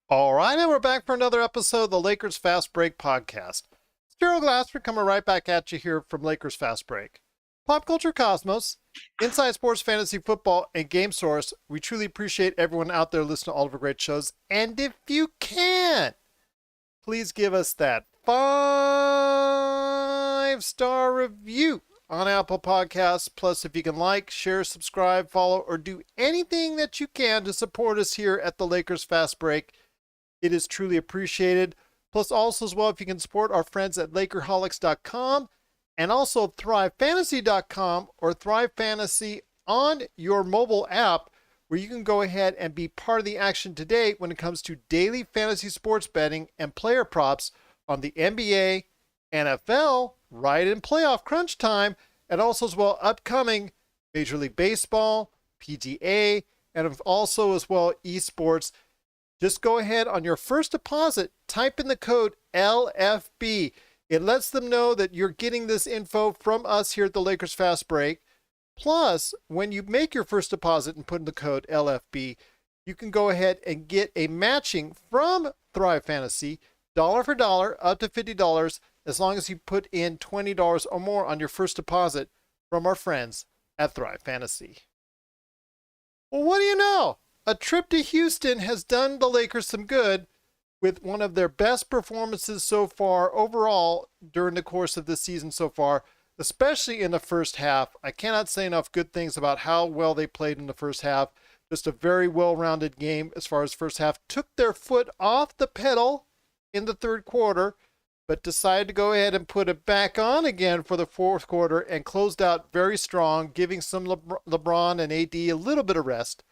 All right, and we're back for another episode of the Lakers Fast Break podcast. It's Gerald Glassford coming right back at you here from Lakers Fast Break. Pop Culture Cosmos, Inside Sports Fantasy Football, and Game Source. We truly appreciate everyone out there listening to all of our great shows. And if you can, please give us that 5-star review on Apple Podcasts. Plus, if you can like, share, subscribe, follow, or do anything that you can to support us here at the Lakers Fast Break, it is truly appreciated. Plus, also as well, if you can support our friends at Lakerholics.com and also ThriveFantasy.com or Thrive Fantasy on your mobile app, where you can go ahead and be part of the action today when it comes to daily fantasy sports betting and player props on the NBA, NFL, right in playoff crunch time, and also as well upcoming Major League Baseball, PGA, and also as well esports. Just go ahead on your first deposit, type in the code LFB. It lets them know that you're getting this info from us here at the Lakers Fast Break. Plus, when you make your first deposit and put in the code LFB, you can go ahead and get a matching from Thrive Fantasy, dollar for dollar, up to $50, as long as you put in $20 or more on your first deposit from our friends at Thrive Fantasy. Well, what do you know? A trip to Houston has done the Lakers some good with one of their best performances so far overall during the course of this season so far, especially in the first half. I cannot say enough good things about how well they played in the first half. Just a very well-rounded game as far as first half. Took their foot off the pedal in the third quarter, but decided to go ahead and put it back on again for the fourth quarter and closed out very strong, giving some LeBron and AD a little bit of rest.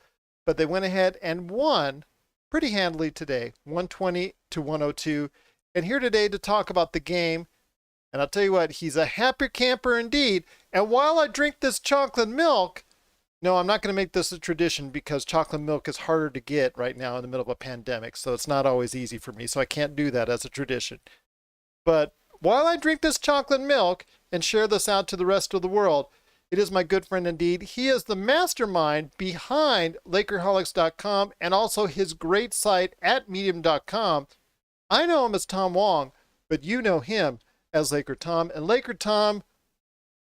But they went ahead and won pretty handily today, 120-102. And here today to talk about the game. And I'll tell you what, he's a happy camper indeed. And while I drink this chocolate milk, no, I'm not going to make this a tradition because chocolate milk is harder to get right now in the middle of a pandemic. So it's not always easy for me. So I can't do that as a tradition. But while I drink this chocolate milk and share this out to the rest of the world, it is my good friend indeed. He is the mastermind behind Lakerholics.com and also his great site at Medium.com. I know him as Tom Wong, but you know him as Laker Tom. And Laker Tom,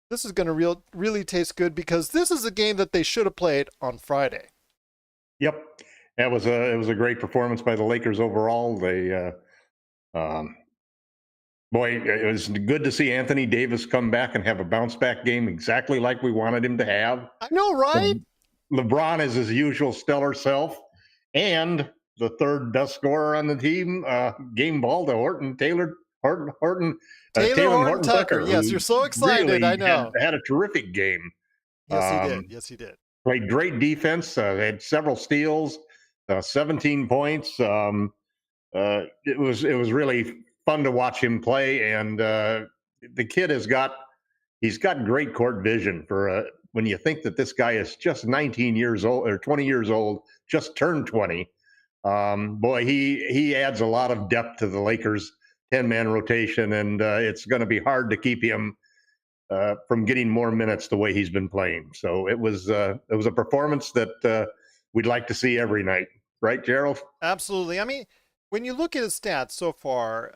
this is going to really taste good because this is a game that they should have played on Friday. Yep, it was a great performance by the Lakers overall. They Boy, it was good to see Anthony Davis come back and have a bounce back game exactly like we wanted him to have. I know, right? LeBron is his usual stellar self, and the third best scorer on the team, game ball to Taylor Horton Tucker. Yes, you're so excited. Really I know. Had a terrific game. Yes, he did. Yes, he did. Played great defense. They had several steals, 17 points. It was really fun to watch him play, and the kid he's got great court vision for when you think that this guy is just 19 years old or 20 years old, just turned 20. Boy, he adds a lot of depth to the Lakers 10-man rotation, and it's going to be hard to keep him from getting more minutes the way he's been playing. So it was a performance that we'd like to see every night, right, Gerald? Absolutely. I mean, when you look at his stats so far,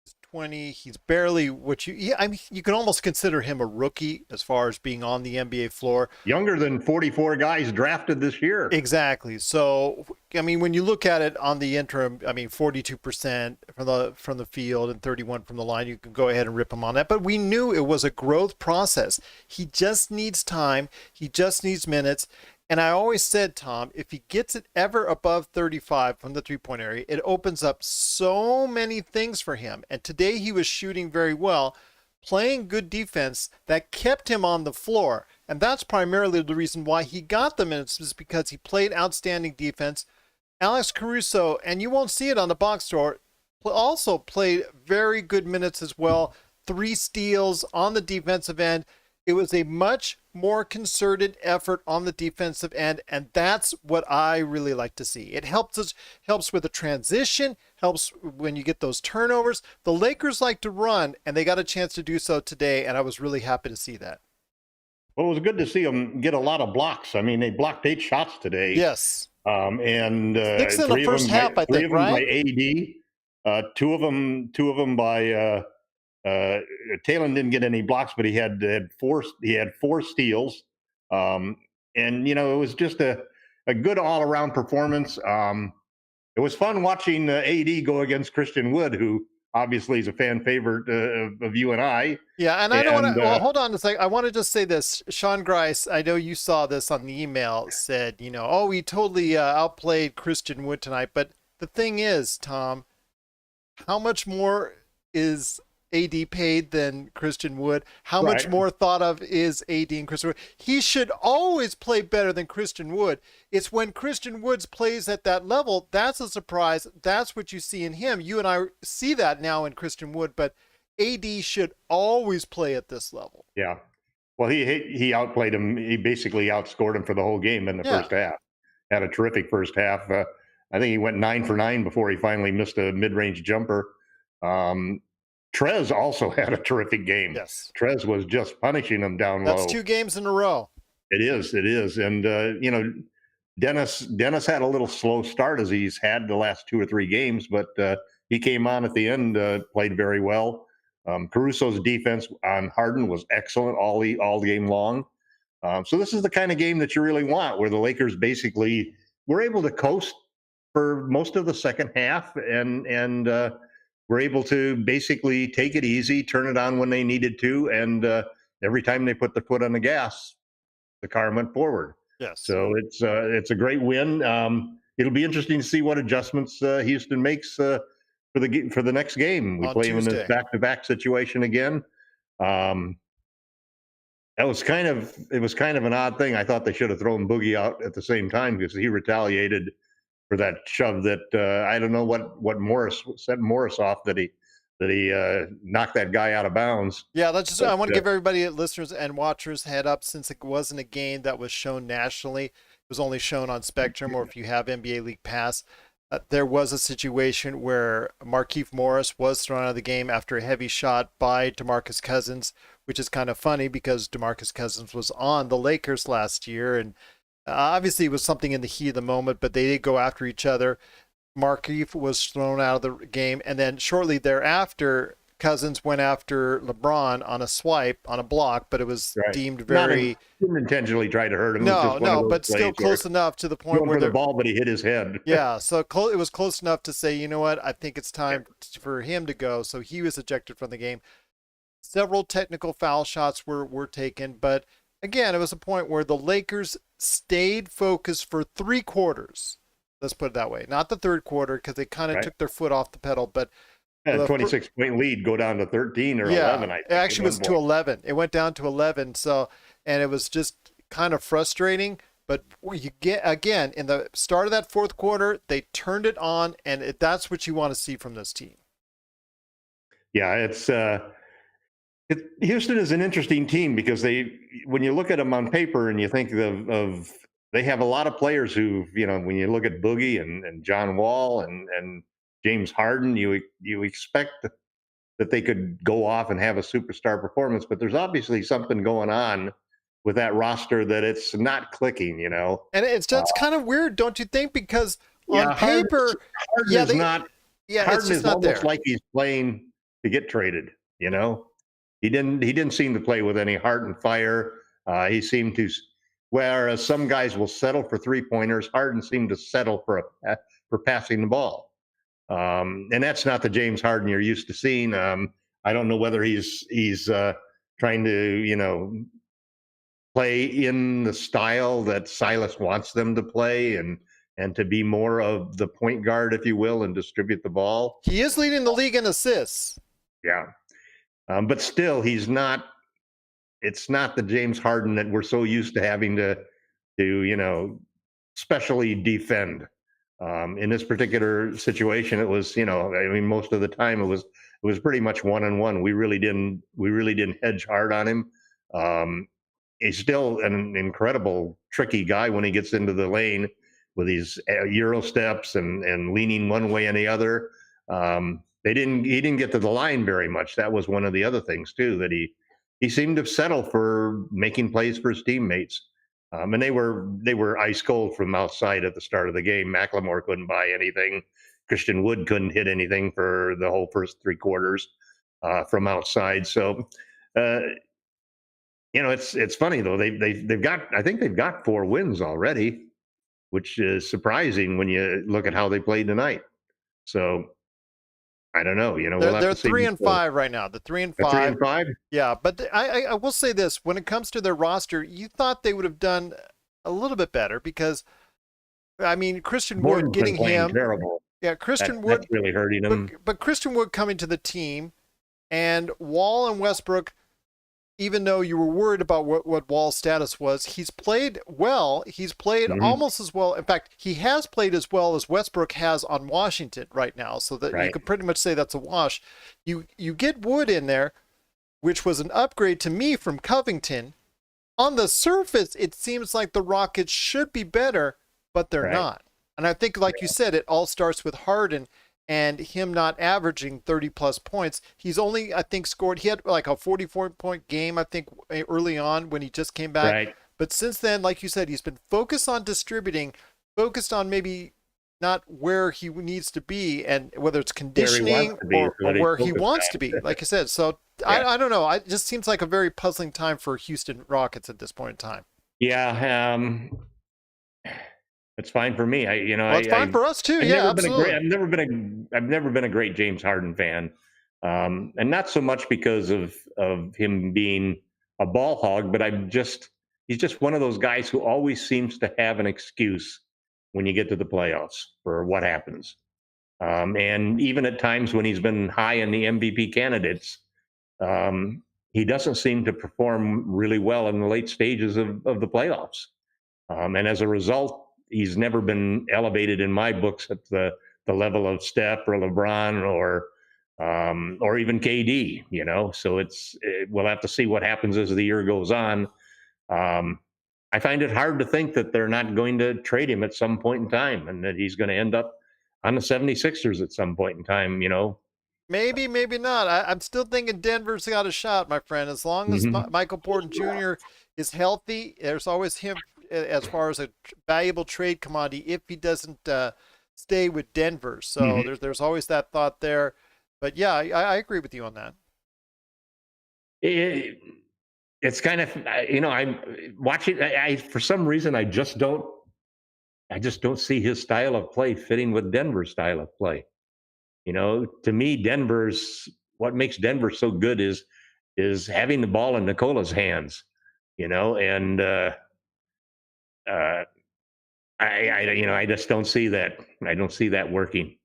he's 20. He's barely I mean, you can almost consider him a rookie as far as being on the NBA floor. Younger than 44 guys drafted this year. Exactly. So, I mean, when you look at it on the interim, I mean, 42% from the field and 31 from the line, you can go ahead and rip him on that. But we knew it was a growth process. He just needs time. He just needs minutes. And I always said, Tom, if he gets it ever above 35 from the three-point area, it opens up so many things for him. And today he was shooting very well, playing good defense that kept him on the floor. And that's primarily the reason why he got the minutes, is because he played outstanding defense. Alex Caruso, and you won't see it on the box score, also played very good minutes as well. 3 steals on the defensive end. It was a much more concerted effort on the defensive end, and that's what I really like to see. It helps with the transition, helps when you get those turnovers. The Lakers like to run, and they got a chance to do so today, and I was really happy to see that. Well, it was good to see them get a lot of blocks. I mean, they blocked 8 shots today. Yes. And 6 in the first half, I three think, of them by right? AD, two of them by Talon didn't get any blocks, but he had four steals, um, and it was just a good all around performance. It was fun watching AD go against Christian Wood, who obviously is a fan favorite of you and I. Yeah, and I don't want And to. Well, hold on a second. I want to just say this. Sean Grice, I know you saw this on the email. Said, oh, he totally outplayed Christian Wood tonight. But the thing is, Tom, how much more is AD paid than Christian Wood? How much right, more thought of is AD and Christian Wood? He should always play better than Christian Wood. It's when Christian Woods plays at that level that's a surprise. That's what you see in him. You and I see that now in Christian Wood, but AD should always play at this level. yeah. Well, he outplayed him. He basically outscored him for the whole game in the Yeah. first half. Had a terrific first half. I think he went 9 for 9 before he finally missed a mid-range jumper. Um, Trez also had a terrific game. Yes. Trez was just punishing him down That's low. 2 games in a row. It is, and Dennis had a little slow start as he's had the last 2 or 3 games, but he came on at the end, played very well. Caruso's defense on Harden was excellent all game long. So this is the kind of game that you really want, where the Lakers basically were able to coast for most of the second half, and were able to basically take it easy, turn it on when they needed to, and every time they put the foot on the gas, the car went forward. Yes. So it's a great win. It'll be interesting to see what adjustments Houston makes for the next game. We On play them in this Tuesday. back-to-back situation again. Um, it was kind of an odd thing. I thought they should have thrown Boogie out at the same time because he retaliated for that shove that I don't know what Morris set Morris off that he knocked that guy out of bounds. Yeah, that's just, But I want to give everybody, listeners and watchers, head up since it wasn't a game that was shown nationally. It was only shown on Spectrum, or if you have NBA League Pass. There was a situation where Markieff Morris was thrown out of the game after a heavy shot by DeMarcus Cousins, which is kind of funny because DeMarcus Cousins was on the Lakers last year, and obviously it was something in the heat of the moment, but they did go after each other. Markieff was thrown out of the game, and then shortly thereafter, Cousins went after LeBron on a swipe, on a block, but it was right. deemed very. Didn't intentionally try to hurt him. No, but still close enough to the point where the ball, but he hit his head. Yeah, so it was close enough to say, you know what, I think it's time for him to go. So he was ejected from the game. Several technical foul shots were taken, but again, it was a point where the Lakers stayed focused for 3 quarters. Let's put it that way. Not the third quarter, because they kind of took their foot off the pedal, but a 26-point lead go down to 13 or 11. I think it actually was to 11. It went down to 11. So, and it was just kind of frustrating. But you get, again, in the start of that fourth quarter, they turned it on, and that's what you want to see from this team. Yeah, Houston is an interesting team because when you look at them on paper and you think of they have a lot of players who, when you look at Boogie and John Wall and James Harden, you expect that they could go off and have a superstar performance, but there's obviously something going on with that roster that it's not clicking, And it's just kind of weird, don't you think? Because on paper, Harden is not. Yeah, Harden it's just is not almost there. like he's playing to get traded. He didn't seem to play with any heart and fire. He seemed to, whereas some guys will settle for 3-pointers, Harden seemed to settle for passing the ball. And that's not the James Harden you're used to seeing. I don't know whether he's trying to play in the style that Silas wants them to play, and to be more of the point guard, if you will, and distribute the ball. He is leading the league in assists. Yeah. But still, it's not the James Harden that we're so used to having to specially defend. In this particular situation, it was, most of the time it was pretty much 1-on-1. We really didn't hedge hard on him. He's still an incredible, tricky guy when he gets into the lane with these Euro steps and leaning one way and the other. He didn't get to the line very much. That was one of the other things too, that he seemed to settle for making plays for his teammates. And they were ice cold from outside at the start of the game. McLemore couldn't buy anything. Christian Wood couldn't hit anything for the whole first 3 quarters from outside. So, uh, it's funny though. They've got, I think they've got 4 wins already, which is surprising when you look at how they played tonight. So I don't know. We'll have They're to see. 3-5 right now. The 3 and A 5. 3-5. Yeah, but I will say this: when it comes to their roster, you thought they would have done a little bit better because, I mean, Christian Wood Morton's been getting playing him. terrible. Yeah, Christian That's Wood, really hurting him. but Christian Wood coming to the team, and Wall and Westbrook. Even though you were worried about what Wall's status was, he's played well. He's played almost as well. In fact, he has played as well as Westbrook has on Washington right now. So that you could pretty much say that's a wash. You get Wood in there, which was an upgrade to me from Covington. On the surface, it seems like the Rockets should be better, but they're not. And I think, like you said, it all starts with Harden and him not averaging 30 plus points. He's only, I think, scored, he had like a 44-point game, I think, early on when he just came back. Right. But since then, like you said, he's been focused on distributing, focused on maybe not where he needs to be, and whether it's conditioning or where he wants to be, like I said. So I don't know. It just seems like a very puzzling time for Houston Rockets at this point in time. Yeah. It's fine for me. It's fine for us too. Absolutely. I've never been a great James Harden fan, and not so much because of him being a ball hog, but he's just one of those guys who always seems to have an excuse when you get to the playoffs for what happens. And even at times when he's been high in the MVP candidates, he doesn't seem to perform really well in the late stages of the playoffs. And as a result, he's never been elevated in my books at the level of Steph or LeBron or even KD. So we'll have to see what happens as the year goes on. I find it hard to think that they're not going to trade him at some point in time, and that he's going to end up on the 76ers at some point in time. Maybe, maybe not. I'm still thinking Denver's got a shot, my friend. As long as Michael Porter Jr. is healthy, there's always him as far as a valuable trade commodity if he doesn't stay with Denver. So there's always that thought there. But yeah, I agree with you on that. It's kind of, I'm watching. For some reason, I just don't see his style of play fitting with Denver's style of play. To me, what makes Denver so good is having the ball in Nicola's hands. And I just don't see that. I don't see that working.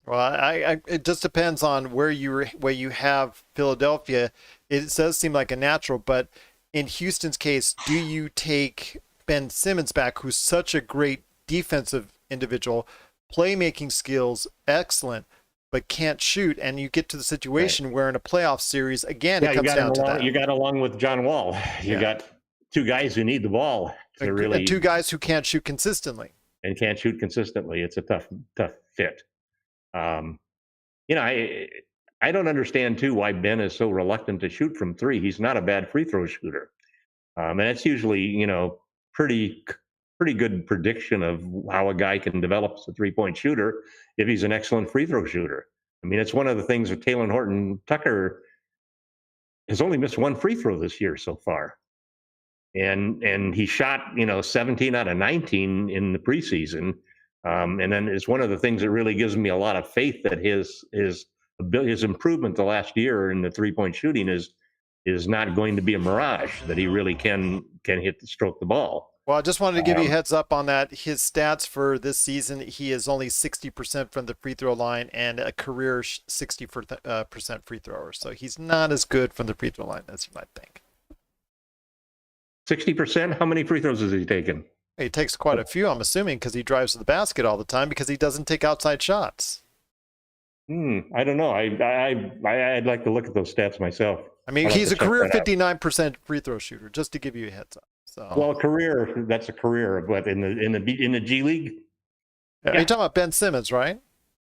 Well, it just depends on where you have Philadelphia. It does seem like a natural, but in Houston's case, do you take Ben Simmons back, who's such a great defensive individual, playmaking skills excellent, but can't shoot, and you get to the situation where in a playoff series again it comes down to that. You got along with John Wall. You got two guys who need the ball to really, and two guys who can't shoot consistently. It's a tough fit. I don't understand too why Ben is so reluctant to shoot from three. He's not a bad free throw shooter, and it's usually pretty good prediction of how a guy can develop as a 3-point shooter if he's an excellent free throw shooter. I mean, it's one of the things that Talen Horton-Tucker has only missed one free throw this year so far. And he shot, 17 out of 19 in the preseason. And then it's one of the things that really gives me a lot of faith that his improvement the last year in the 3-point shooting is not going to be a mirage, that he really can stroke the ball. Well, I just wanted to give you a heads up on that. His stats for this season, he is only 60% from the free throw line and a career 60% free thrower. So he's not as good from the free throw line as you might think. 60%? How many free throws has he taken? He takes quite a few, I'm assuming, because he drives to the basket all the time because he doesn't take outside shots. I don't know. I'd like to look at those stats myself. I mean, he's a career 59% free throw shooter, just to give you a heads up. So. Well, that's a career, but in the G League? Yeah. You're talking about Ben Simmons, right?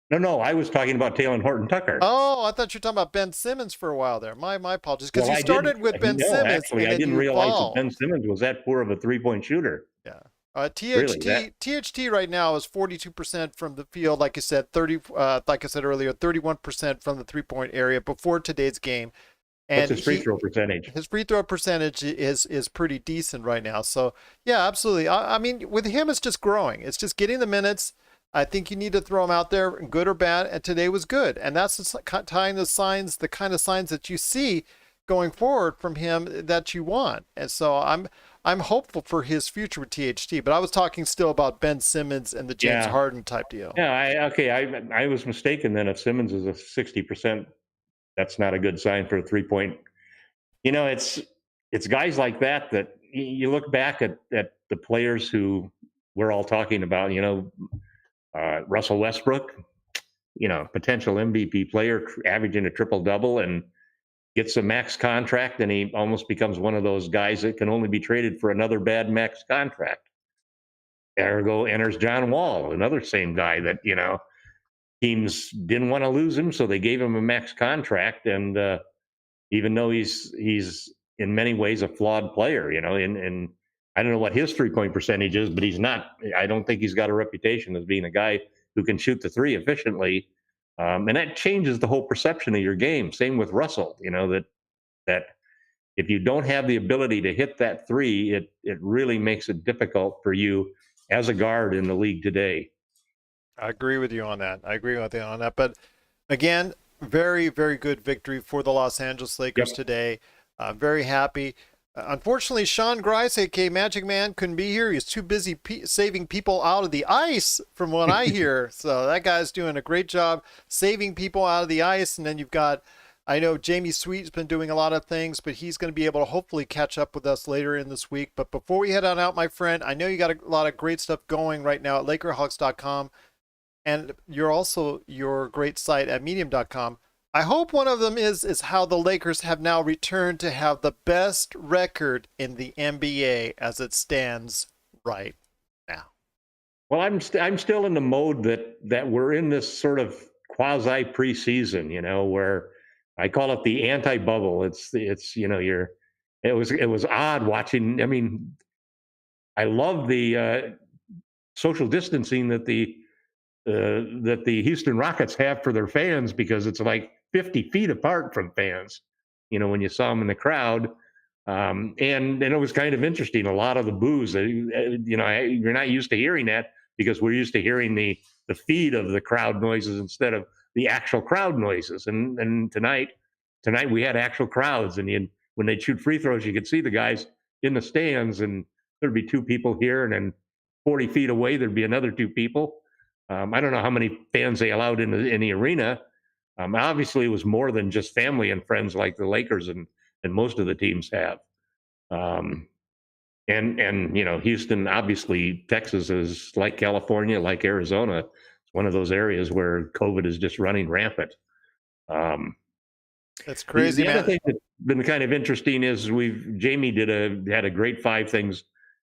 No, I was talking about Taylor Horton Tucker. Oh, I thought you were talking about Ben Simmons for a while there. My apologies, because Well, you I didn't. started with Ben No, Simmons actually, and I then didn't you realize that Ben evolved. Simmons was that poor of a 3-point shooter. Yeah. Really, that THT right now is 42% from the field, like I said, 30 like I said earlier, 31% from the 3-point area before today's game. what's And his free throw percentage? his free throw percentage is pretty decent right now. So, yeah, absolutely. I mean, with him it's just growing. It's just getting the minutes. I think you need to throw him out there, good or bad, and today was good. And that's the kind of signs, the kind of signs that you see going forward from him that you want. And so I'm hopeful for his future with THT, but I was talking still about Ben Simmons and the James Yeah, Harden type deal. yeah. I was mistaken then. If Simmons is a 60%, that's not a good sign for a 3-point. It's guys like that that you look back at the players who we're all talking about. Russell Westbrook, potential MVP player, averaging a triple double and gets a max contract, and he almost becomes one of those guys that can only be traded for another bad max contract. Ergo enters John Wall, another same guy that teams didn't want to lose him, so they gave him a max contract. And even though he's in many ways a flawed player, and I don't know what his 3-point percentage is, but he's not. I don't think he's got a reputation as being a guy who can shoot the three efficiently, and that changes the whole perception of your game. Same with Russell, that if you don't have the ability to hit that three, it really makes it difficult for you as a guard in the league today. I agree with you on that. I agree with you on that. But again, very, very good victory for the Los Angeles Lakers Yep. today. Very happy. Unfortunately, Sean Grice, aka Magic Man, couldn't be here. He's too busy saving people out of the ice, from what I hear. So that guy's doing a great job saving people out of the ice. And then you've got, I know Jamie Sweet's been doing a lot of things, but he's going to be able to hopefully catch up with us later in this week. But before we head on out, my friend, I know you got a lot of great stuff going right now at LakerHawks.com. And you're also your great site at medium.com. I hope one of them is how the Lakers have now returned to have the best record in the NBA as it stands right now. Well, I'm still in the mode that we're in this sort of quasi preseason, where I call it the anti bubble. It was odd watching. I mean, I love the social distancing that the Houston Rockets have for their fans, because it's like 50 feet apart from fans, when you saw them in the crowd. And it was kind of interesting. A lot of the boos, you're not used to hearing that, because we're used to hearing the feed of the crowd noises instead of the actual crowd noises. And tonight we had actual crowds, and when they shoot free throws, you could see the guys in the stands, and there'd be two people here, and then 40 feet away there'd be another two people. I don't know how many fans they allowed in the arena. Obviously, it was more than just family and friends like the Lakers and most of the teams have. Um, and Houston, obviously, Texas is like California, like Arizona. It's one of those areas where COVID is just running rampant. Um, That's the, crazy, the other man. thing that's been kind of interesting is Jamie had a great 5 things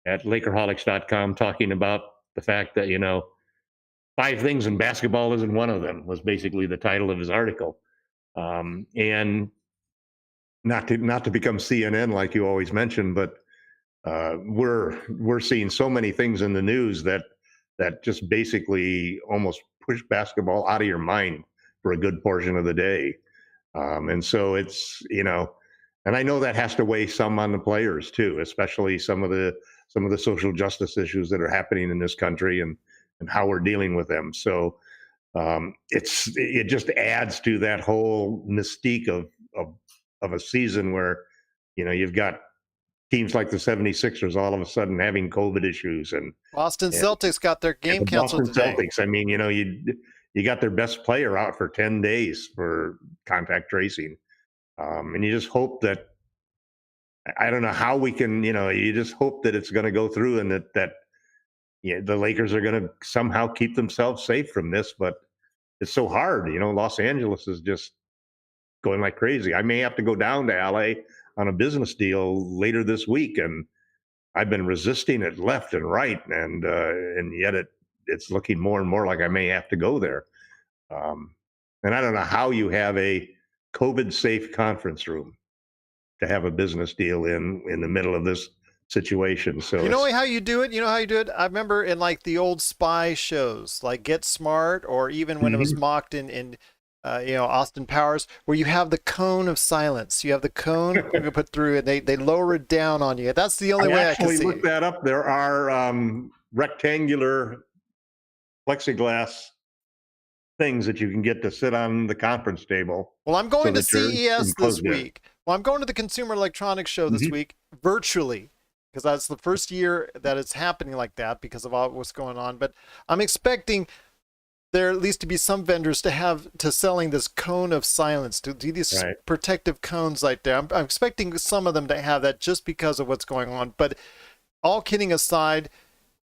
at Lakerholics.com talking about the fact that 5 things in basketball isn't one of them, was basically the title of his article. And not to become CNN like you always mention, but we're seeing so many things in the news that just basically almost push basketball out of your mind for a good portion of the day. And so and I know that has to weigh some on the players too, especially some of the social justice issues that are happening in this country, and how we're dealing with them. So it just adds to that whole mystique of a season where you've got teams like the 76ers all of a sudden having COVID issues, Boston and, Celtics got their and game the canceled Boston today. Celtics. I mean, you got their best player out for 10 days for contact tracing, and you just hope that, I don't know how we can, you just hope that it's going to go through, and that the Lakers are going to somehow keep themselves safe from this. But it's so hard. Los Angeles is just going like crazy. I may have to go down to LA on a business deal later this week, and I've been resisting it left and right, and yet it's looking more and more like I may have to go there. Um, and I don't know how you have a COVID safe conference room to have a business deal in the middle of this situation. So You know it's how you do it? You know how you do it? I remember in like the old spy shows, like Get Smart, or even when it was Mhm. mocked in Austin Powers, where you have the cone of silence. You have the cone you can put through, and they lower it down on you. That's the only I way I can actually see looked it. that up. There are rectangular plexiglass things that you can get to sit on the conference table Well, I'm so going to that you're CES this enclosed in. week. Well, I'm going to the Consumer Electronics Show this Mhm. week virtually because that's the first year that it's happening like that because of all what's going on. But I'm expecting there at least to be some vendors to have to selling this cone of silence, to do these Right. protective cones like that. I'm expecting some of them to have that just because of what's going on. But all kidding aside,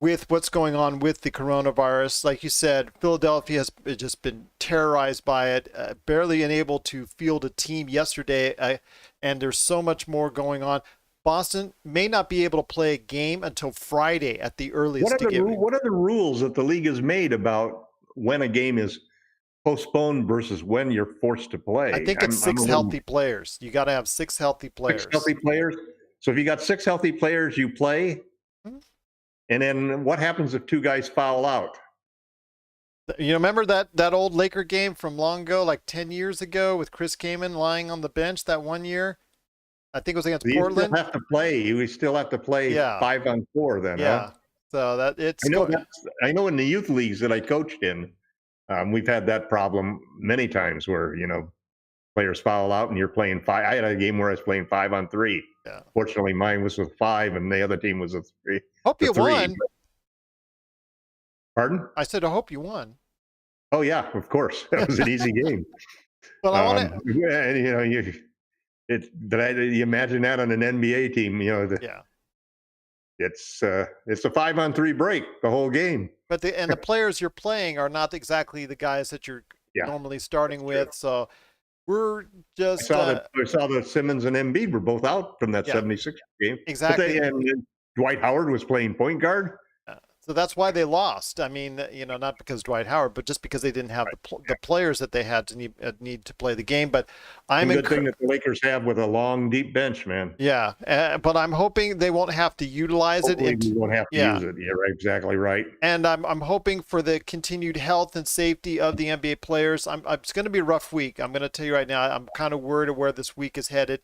with what's going on with the coronavirus, like you said, Philadelphia has just been terrorized by it, barely unable to field a team yesterday, and there's so much more going on. Boston may not be able to play a game until Friday at the earliest to get. What are the rules that the league has made about when a game is postponed versus when you're forced to I play? think it's I'm a six little healthy players. You got to have six healthy six players. healthy players. So if you got six healthy players, you play. Hmm? And then what happens if two guys foul out? You remember that old Laker game from long ago, like 10 years ago, with Chris Kaman lying on the bench that one year? I think it was against You still Portland. have to play. You still have to play Yeah, 5-on-4 then, huh? yeah. So that it's I know going. that's I know in the youth leagues that I coached in, we've had that problem many times where, players foul out and you're playing five. I had a game where I was playing 5-on-3. Yeah. Fortunately, mine was with five and the other team was with three. Hope The you three. won. Pardon? I said I hope you won. Oh yeah, of course. That was an easy game. But I want to. Yeah, and, you imagine that on an NBA team, Yeah. it's a 5-on-3 break the whole game. But the players you're playing are not exactly the guys that you're Yeah, normally that's starting true. with. So we're I just saw that I saw that Simmons and Embiid were both out from that yeah, 76 game. But exactly. Dwight Howard was playing point guard. So that's why they lost. I mean, not because Dwight Howard, but just because they didn't have the players that they had to need to play the game. But I'm One good thing that the Lakers have with a long, deep bench, man. yeah, but I'm hoping they won't have to utilize it. Hopefully, we won't have to Yeah, use it. You're right, exactly right. and I'm hoping for the continued health and safety of the NBA players. It's going to be a rough week. I'm going to tell you right now. I'm kind of worried of where this week is headed.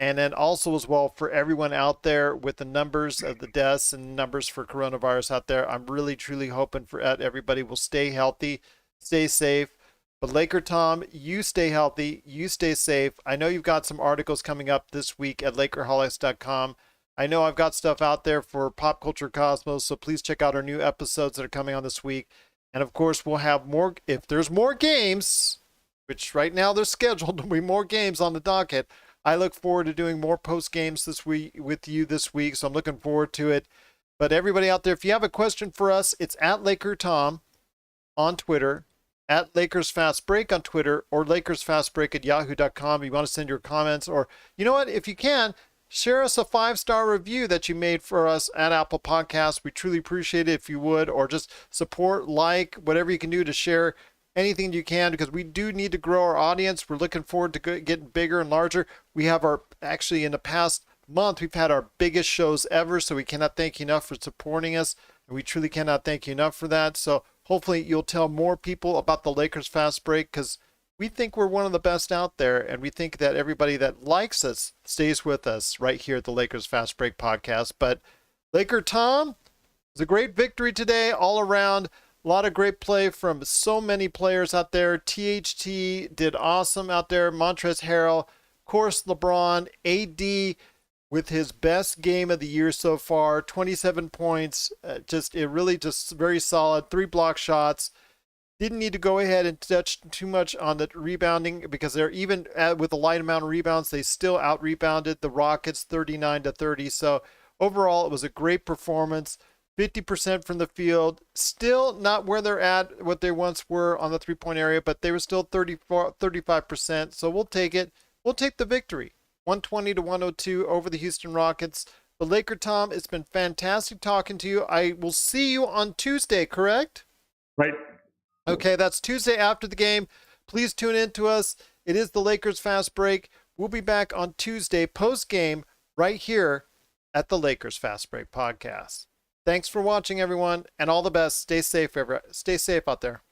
And then also as well for everyone out there with the numbers of the deaths and numbers for coronavirus out there, I'm really truly hoping for everybody will stay healthy, stay safe. But Laker Tom, you stay healthy, you stay safe. I know you've got some articles coming up this week at Lakerholics.com. I know I've got stuff out there for Pop Culture Cosmos, so please check out our new episodes that are coming on this week. And of course, we'll have more if there's more games, which right now there's scheduled to be more games on the docket. I look forward to doing more post games this week with you this week, so I'm looking forward to it. But everybody out there, if you have a question for us, it's at Laker Tom on Twitter, at Lakers Fast Break on Twitter, or LakersFastBreak at yahoo.com. If you want to send your comments, or you know what, if you can, share us a 5-star review that you made for us at Apple Podcasts. We truly appreciate it if you would, or just support, like, whatever you can do to share anything you can, because we do need to grow our audience. We're looking forward to getting bigger and larger. We have actually in the past month, we've had our biggest shows ever, so we cannot thank you enough for supporting us, and we truly cannot thank you enough for that. So hopefully you'll tell more people about the Lakers Fast Break, because we think we're one of the best out there, and we think that everybody that likes us stays with us right here at the Lakers Fast Break podcast. But Laker Tom, it was a great victory today all around. A lot of great play from so many players out there. THT did awesome out there. Montrezl Harrell, of course, LeBron, AD with his best game of the year so far. 27 points. Just very solid. 3 block shots. Didn't need to go ahead and touch too much on the rebounding because they're even with a light amount of rebounds, they still out rebounded the Rockets 39-30. So overall, it was a great performance. 50% from the field, still not where they're at, what they once were on the three-point area, but they were still 35%. So we'll take it. We'll take the victory. 120-102 over the Houston Rockets. But Laker Tom, it's been fantastic talking to you. I will see you on Tuesday, correct? Right. Okay, that's Tuesday after the game. Please tune in to us. It is the Lakers Fast Break. We'll be back on Tuesday post-game right here at the Lakers Fast Break podcast. Thanks for watching, everyone, and all the best. Stay safe out there.